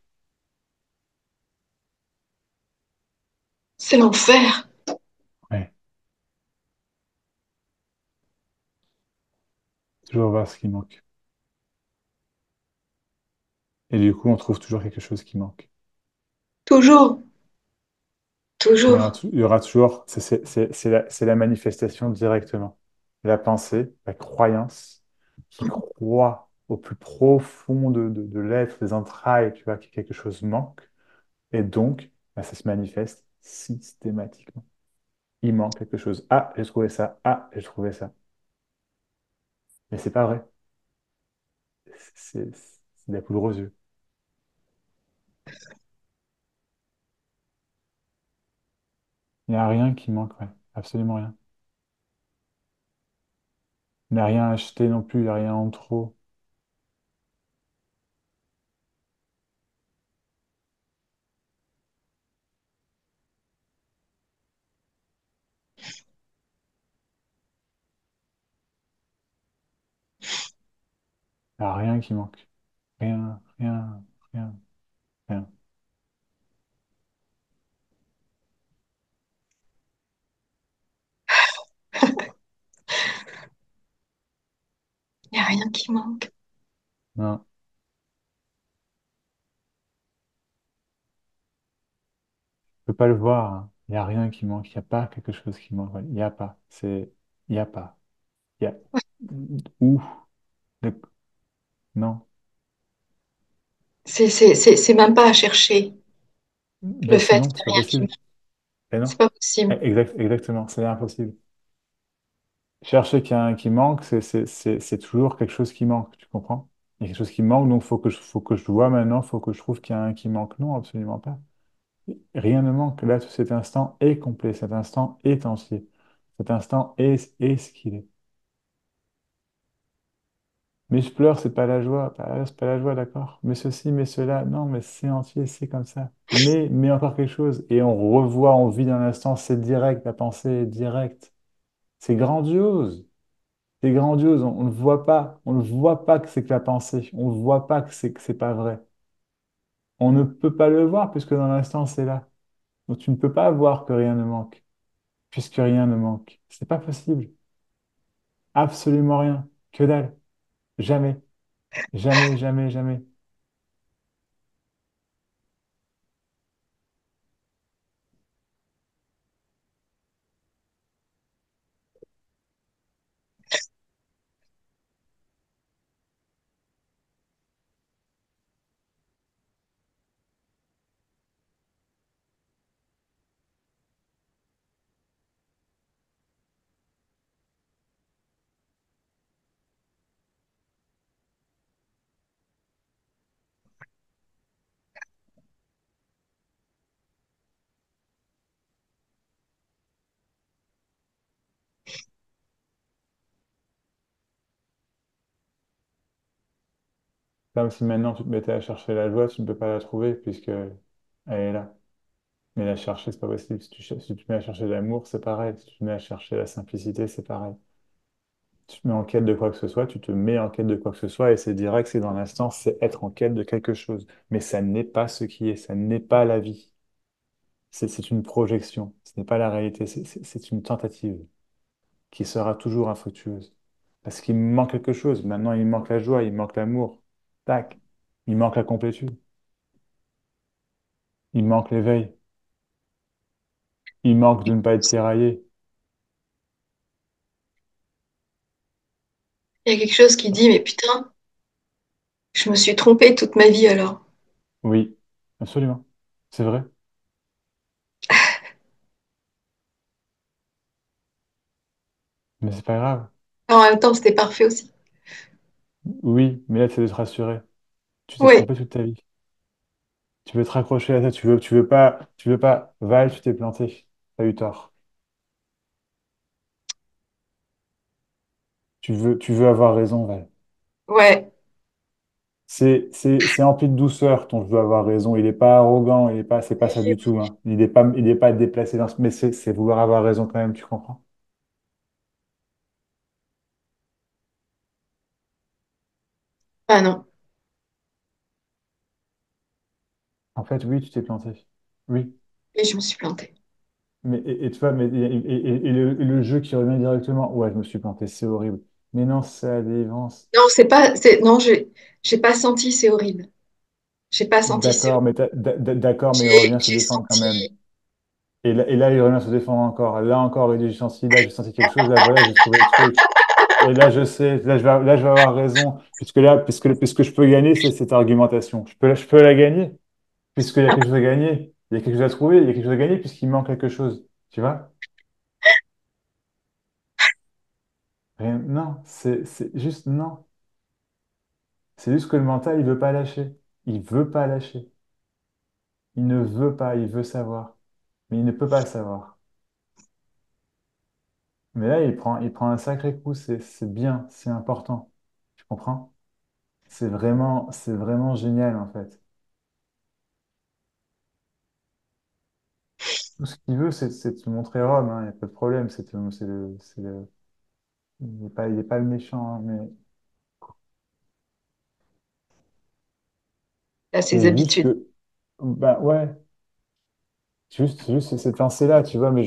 C'est l'enfer. Ouais, toujours voir ce qui manque. Et du coup, on trouve toujours quelque chose qui manque. Toujours. Toujours. Il y aura toujours, c'est la manifestation directement. La pensée, la croyance, qui croit au plus profond de l'être, des entrailles, tu vois, que quelque chose manque. Et donc, bah, ça se manifeste systématiquement. Il manque quelque chose. Ah, j'ai trouvé ça. Ah, j'ai trouvé ça. Mais c'est pas vrai. C'est de la poudre aux yeux. Il n'y a rien qui manque, ouais. Absolument rien. Il n'y a rien à acheter non plus, il n'y a rien en trop. Il n'y a rien qui manque. Rien, rien, rien, rien. Il n'y a rien qui manque. Non, je peux pas le voir, hein. Il n'y a rien qui manque. Il n'y a pas quelque chose qui manque. Il n'y a pas. Il n'y a pas. Il y a... Où? Le- Non. C'est même pas à chercher le Ben fait sinon, qu'il c'est n'y pas a rien qui possible. manque. Ben C'est non. pas possible. Exactement. C'est impossible. Chercher qu'il y a un qui manque, c'est toujours quelque chose qui manque. Tu comprends? Il y a quelque chose qui manque, donc faut que je vois maintenant, faut que je trouve qu'il y a un qui manque. Non, absolument pas. Rien ne manque. Là, cet instant est complet. Cet instant est entier. Cet instant est ce qu'il est. Mais je pleure, c'est pas la joie. C'est pas la joie, d'accord. Mais ceci, mais cela, non, mais c'est entier, c'est comme ça. Mais encore quelque chose. Et on revoit, on vit dans l'instant, c'est direct, la pensée est directe. C'est grandiose. C'est grandiose. On ne le voit pas. On ne voit pas que c'est que la pensée. On ne voit pas que c'est pas vrai. On ne peut pas le voir puisque dans l'instant, c'est là. Donc tu ne peux pas voir que rien ne manque, puisque rien ne manque. C'est pas possible. Absolument rien. Que dalle. Jamais. Jamais. Comme si maintenant tu te mettais à chercher la joie, tu ne peux pas la trouver puisque elle est là. Mais la chercher, c'est pas possible. Si tu te mets à chercher l'amour, c'est pareil. Si tu te mets à chercher la simplicité, c'est pareil. Tu te mets en quête de quoi que ce soit, tu te mets en quête de quoi que ce soit et c'est direct, c'est dans l'instant, c'est être en quête de quelque chose. Mais ça n'est pas ce qui est, ça n'est pas la vie. C'est une projection, ce n'est pas la réalité, c'est une tentative qui sera toujours infructueuse. Parce qu'il me manque quelque chose. Maintenant, il me manque la joie, il me manque l'amour. Tac. Il me manque la complétude. Il me manque l'éveil. Il manque de ne pas être tiraillé. Il y a quelque chose qui dit, mais putain, je me suis trompée toute ma vie alors. Oui, absolument. C'est vrai. Mais c'est pas grave. En même temps, c'était parfait aussi. Oui, mais là, c'est de te rassurer. Tu t'es Ouais, trompé toute ta vie. Tu veux te raccrocher à ça. Tu veux pas. Val, tu t'es planté. T'as eu tort. Tu veux avoir raison, Val. ouais. C'est empli de douceur, ton je veux avoir raison. Il n'est pas arrogant, c'est pas ça du tout, hein. Il est pas déplacé dans ce, mais c'est vouloir avoir raison quand même, tu comprends? Ah non, En fait, oui, tu t'es planté. Oui. et je me suis plantée. Et tu vois, et le jeu qui revient directement, ouais, je me suis planté, c'est horrible. Mais non, c'est la délivrance. Non, non, j'ai pas senti, c'est horrible. J'ai pas senti, c'est horrible. D'accord, mais il revient se J'ai défendre quand senti, même. Et là, il revient se défendre encore. Là encore, il dit, j'ai senti quelque chose. Là, voilà, j'ai trouvé le truc. Et là, je sais, là, je vais avoir raison, puisque je peux gagner, c'est cette argumentation. Je peux la gagner, puisqu'il y a quelque chose à gagner. Il y a quelque chose à trouver, il y a quelque chose à gagner, puisqu'il manque quelque chose. Tu vois? Non, c'est juste non. C'est juste que le mental, il veut pas lâcher. Il veut pas lâcher. Il ne veut pas, il veut savoir. Mais il ne peut pas savoir. Mais là, il prend un sacré coup, c'est bien, c'est important. Tu comprends? C'est vraiment génial, en fait. Tout ce qu'il veut, c'est de te montrer Rome, hein, il n'y a pas de problème. Il est pas le méchant, hein, mais à ses c'est juste habitudes. que, bah ouais, c'est juste cette pensée-là, tu vois. Mais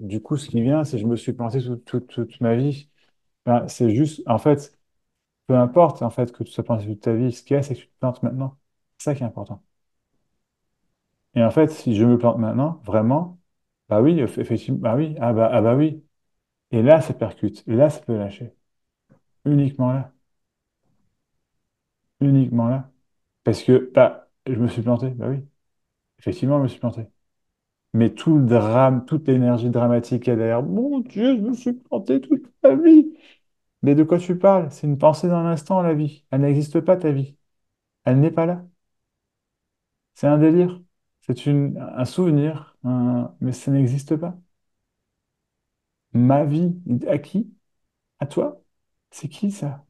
du coup, ce qui vient, c'est que je me suis planté toute ma vie. Ben, c'est juste, en fait, peu importe en fait que tu sois planté toute ta vie, ce qu'il y a, c'est que tu te plantes maintenant. C'est ça qui est important. Et en fait, si je me plante maintenant, vraiment. Bah oui, effectivement, bah oui, ah bah oui. Et là, ça percute. Et là, ça peut lâcher. Uniquement là. Uniquement là. Parce que, bah, je me suis planté. Bah oui, effectivement, je me suis planté. Mais tout le drame, toute l'énergie dramatique qu'il y a derrière, mon Dieu, je me suis planté toute ma vie. Mais de quoi tu parles? C'est une pensée d'un instant, la vie. Elle n'existe pas, ta vie. Elle n'est pas là. C'est un délire. Un souvenir, mais ça n'existe pas. Ma vie, à qui? À toi? C'est qui ça?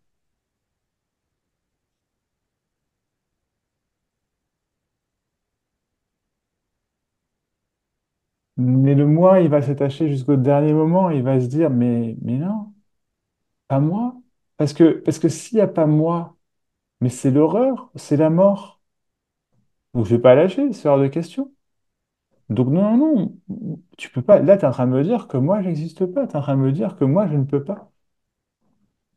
Mais le moi, il va s'attacher jusqu'au dernier moment. Il va se dire, mais non, pas moi. Parce que s'il n'y a pas moi, mais c'est l'horreur, c'est la mort. Donc je vais pas lâcher, c'est hors de question. Donc non, non, non, tu peux pas. Là, tu es en train de me dire que moi, j'existe pas. Tu es en train de me dire que moi, je ne peux pas.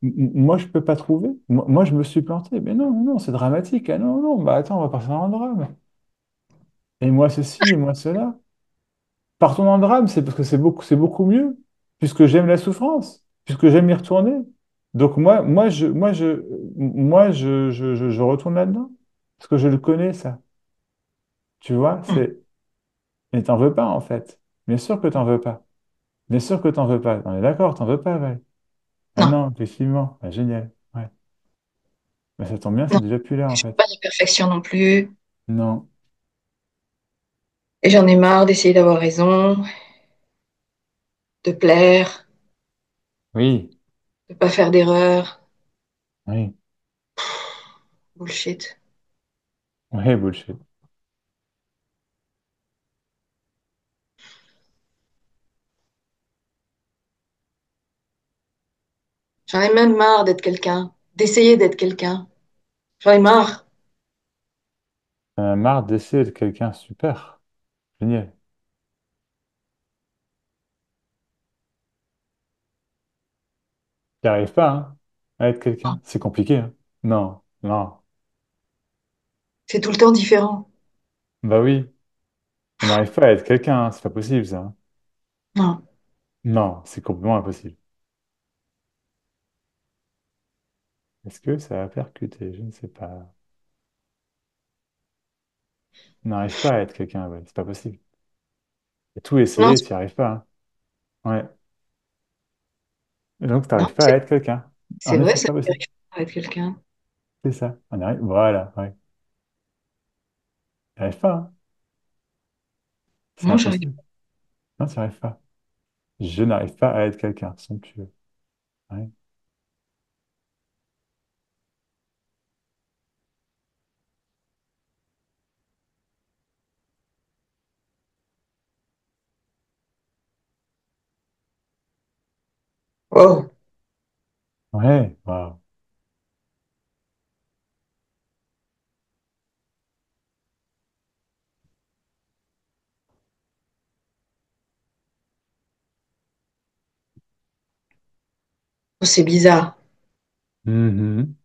Moi, je peux pas trouver. Moi, je me suis planté. Mais non, non, non, c'est dramatique. Ah non, non, bah attends, on va passer dans un drame. Et moi, ceci, et moi, cela. Partons dans le drame, c'est parce que c'est beaucoup mieux, puisque j'aime la souffrance, puisque j'aime y retourner. Donc je retourne là-dedans, parce que je le connais, ça. Tu vois, Hmm. c'est... Mais t'en veux pas, en fait. Bien sûr que t'en veux pas. Bien sûr que t'en veux pas. On est d'accord, t'en veux pas, Val. Ah Non, non, effectivement. Ah, génial. Ouais. Mais ça tombe bien, non. c'est déjà plus là, en Je veux fait. pas de perfection non plus. Non. Et j'en ai marre d'essayer d'avoir raison, de plaire, Oui. de pas faire d'erreur. Oui. Bullshit. Oui, bullshit. J'en ai même marre d'être quelqu'un, d'essayer d'être quelqu'un. J'en ai marre. T'en as marre d'essayer de quelqu'un super. Génial. T'y arrives pas, hein, à être quelqu'un. C'est compliqué, hein. Non, non. C'est tout le temps différent. Bah oui. On n'arrive pas à être quelqu'un, hein. C'est pas possible, ça, hein. Non, Non, c'est complètement impossible. Est-ce que ça va percuter? Je ne sais pas. On n'arrive pas à être quelqu'un, ouais. C'est pas possible. Et tout non, essayer, t'y arrives pas, hein. Ouais. Et donc, non, t'arrives pas à être quelqu'un. c'est En vrai, effet, c'est ça pas possible. m'arrive pas d'être quelqu'un. C'est ça. On arrive. Voilà, ouais. T'y arrives pas, hein. C'est Non, j'arrive. impossible. Non, t'y arrives pas. Je n'arrive pas à être quelqu'un, somptueux. Ouais. Oh, Ouais, waouh. c'est bizarre. Mhm.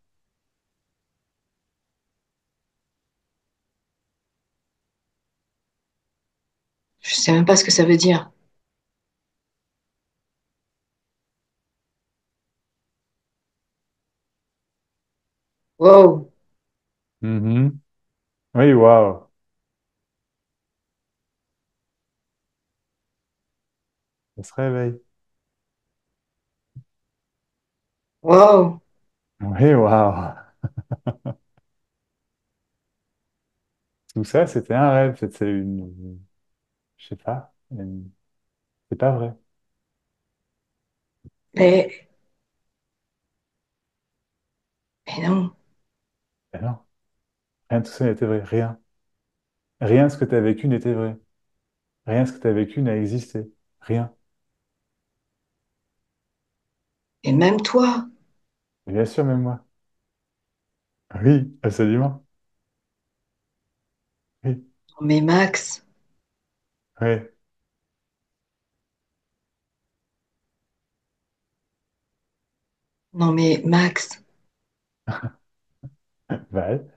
Je sais même pas ce que ça veut dire. Wow, Mhm. Oui, waouh. Ça se réveille. wow. Oui, waouh. Tout ça, c'était un rêve. C'est une... Je sais pas. C'est pas vrai. Mais, mais non, Ben non. Rien de tout ça n'était vrai. Rien. Rien de ce que tu as vécu n'était vrai. Rien de ce que tu as vécu n'a existé. Rien. et même toi. Et bien sûr, même moi. Oui, absolument. Oui. Non, mais Max, Oui. non mais Max, Val.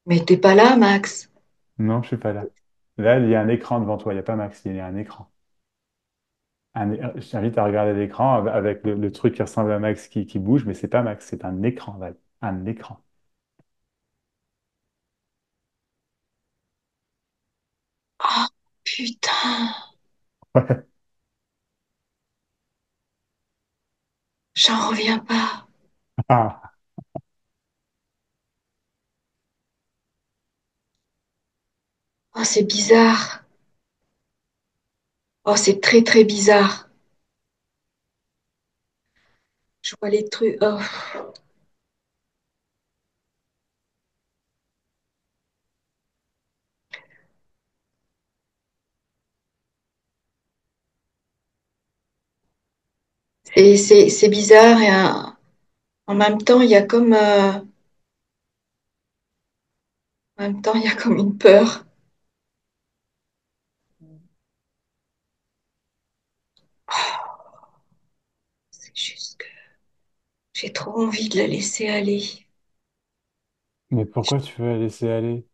mais t'es pas là, Max. Non, je suis pas là. Là, il y a un écran devant toi. Il n'y a pas Max, il y a un écran. Je t'invite à regarder l'écran avec le truc qui ressemble à Max qui bouge, mais c'est pas Max, c'est un écran, Val. Un écran. Oh, putain, j'en reviens pas. Ah. Oh, c'est bizarre. Oh, c'est très, très bizarre. Je vois les trucs. Oh, c'est bizarre et en même temps, il y a comme, en même temps, il y a comme une peur. C'est juste que j'ai trop envie de la laisser aller. Mais pourquoi tu veux la laisser aller?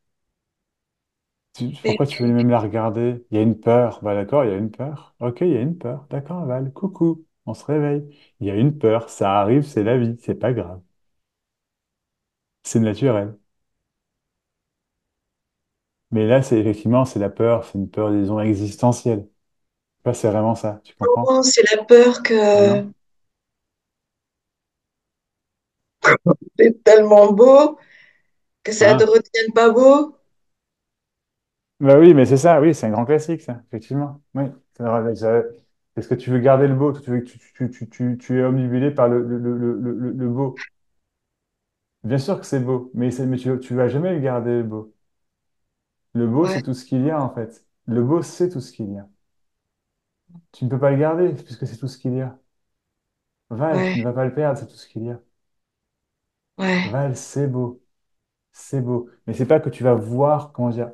Mais Pourquoi tu veux même la regarder? Il y a une peur. Bah d'accord, il y a une peur. Ok, il y a une peur. D'accord, Val. Coucou, on se réveille. Il y a une peur. Ça arrive, c'est la vie. C'est pas grave. C'est naturel. Mais là, c'est effectivement, c'est la peur. C'est une peur, disons, existentielle. Là, c'est vraiment ça. Tu comprends? non, c'est la peur Ah que non? c'est tellement beau que ça ne Hein? redevienne pas beau. Bah oui, mais c'est ça. Oui, c'est un grand classique, ça. Effectivement. Oui. Est-ce que tu veux garder le beau? Tu veux, tu es omnibulé par le beau. Bien sûr que c'est beau, mais tu vas jamais le garder le beau. Le beau, Ouais, c'est tout ce qu'il y a, en fait. Le beau, c'est tout ce qu'il y a. Tu ne peux pas le garder, puisque c'est tout ce qu'il y a. Val, tu ouais, ne vas pas le perdre, c'est tout ce qu'il y a. ouais. Val, c'est beau. C'est beau. Mais c'est pas que tu vas voir, comment dire,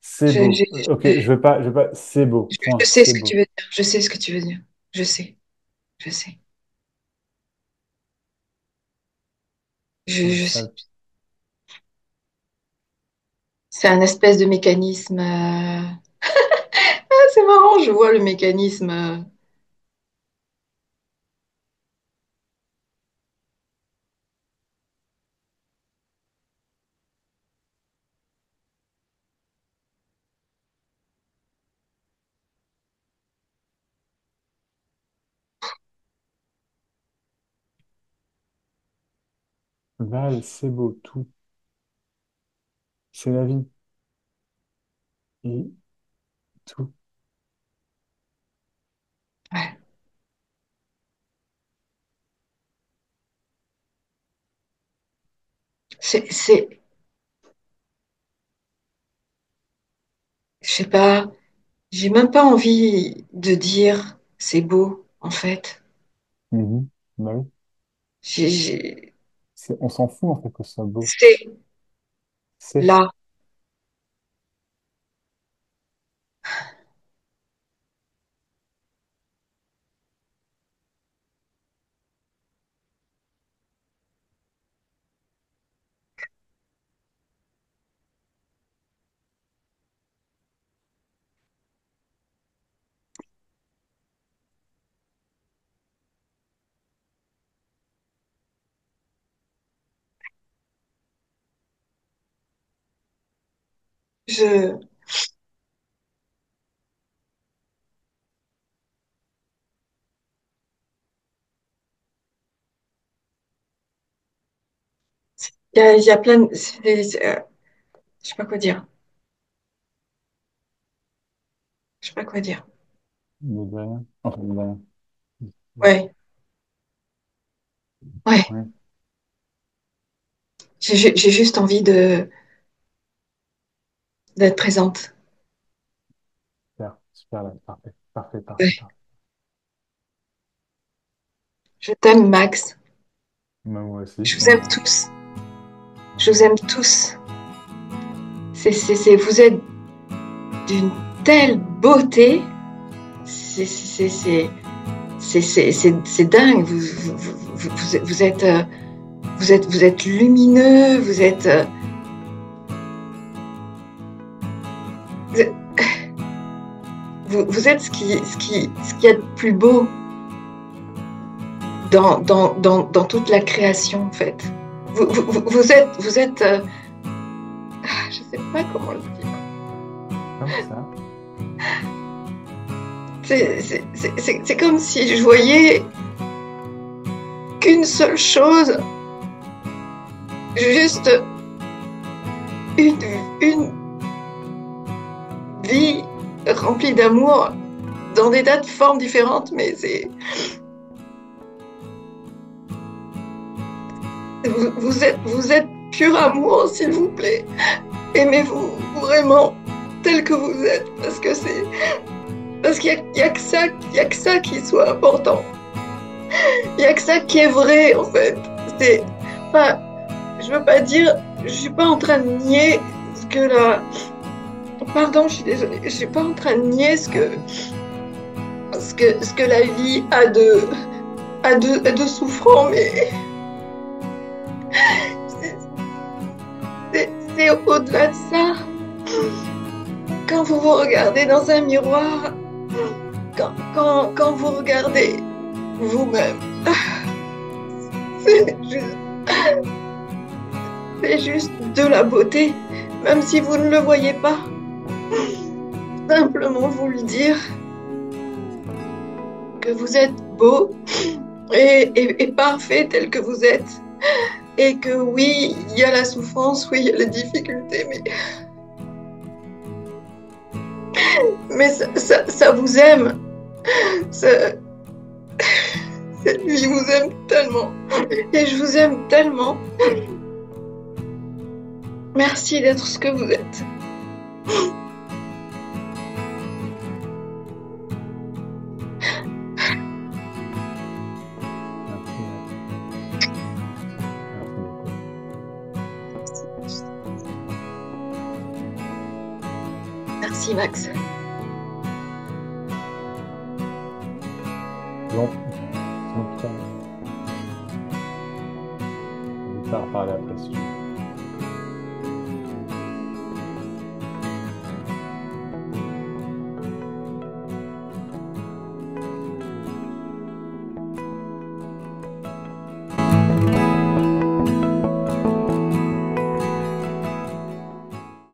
c'est Je, beau. Ok, je veux pas, c'est beau. je Point, sais c'est ce que tu beau. veux dire. Je sais ce que tu veux dire. Je sais. Je sais. Le Je sais. sale. C'est un espèce de mécanisme. Ah, c'est marrant, je vois le mécanisme. Val, c'est beau. Tout. C'est la vie. Et tout. Ouais. C'est, je sais pas, j'ai même pas envie de dire c'est beau, en fait. Mhm. Bah oui. J'ai- On s'en fout, en fait, que ce soit beau. c'est C'est. là. Je, il y a plein de, je sais pas quoi dire. Je sais pas quoi dire. Mais de rien. Enfin, de rien. Ouais, ouais. Ouais. J'ai juste envie d'être présente. Super, super, là. Parfait, parfait, parfait, Ouais. parfait. Je t'aime, Max. Moi aussi, Je vous aime on... tous. Je vous on- aime tous. Vous êtes d'une telle beauté. C'est c'est- c'est- c'est dingue. Vous êtes lumineux. Vous êtes. vous êtes ce qu'il y a de plus beau dans toute la création, en fait. Vous êtes je sais pas comment le dire. Comme ça. C'est comme si je voyais qu'une seule chose, juste une vie remplie d'amour dans des tas de formes différentes, mais vous êtes pur amour, s'il vous plaît. Aimez-vous vraiment tel que vous êtes, parce qu'il y a que ça, il y a que ça qui soit important. Il y a que ça qui est vrai, en fait. Enfin, je veux pas dire, je suis pas en train de nier ce que pardon, je suis désolée, je suis pas en train de nier ce que la vie a de souffrant, mais c'est au-delà de ça. Quand vous vous regardez dans un miroir, quand vous regardez vous-même, c'est juste de la beauté, même si vous ne le voyez pas. Simplement vous le dire que vous êtes beau et parfait tel que vous êtes. Et que oui, il y a la souffrance, oui, il y a les difficultés, mais ça vous aime. Cette vie vous aime tellement. Et je vous aime tellement. Merci d'être ce que vous êtes. Merci Max. Bon, sinon, putain. On va reparler après si tu veux.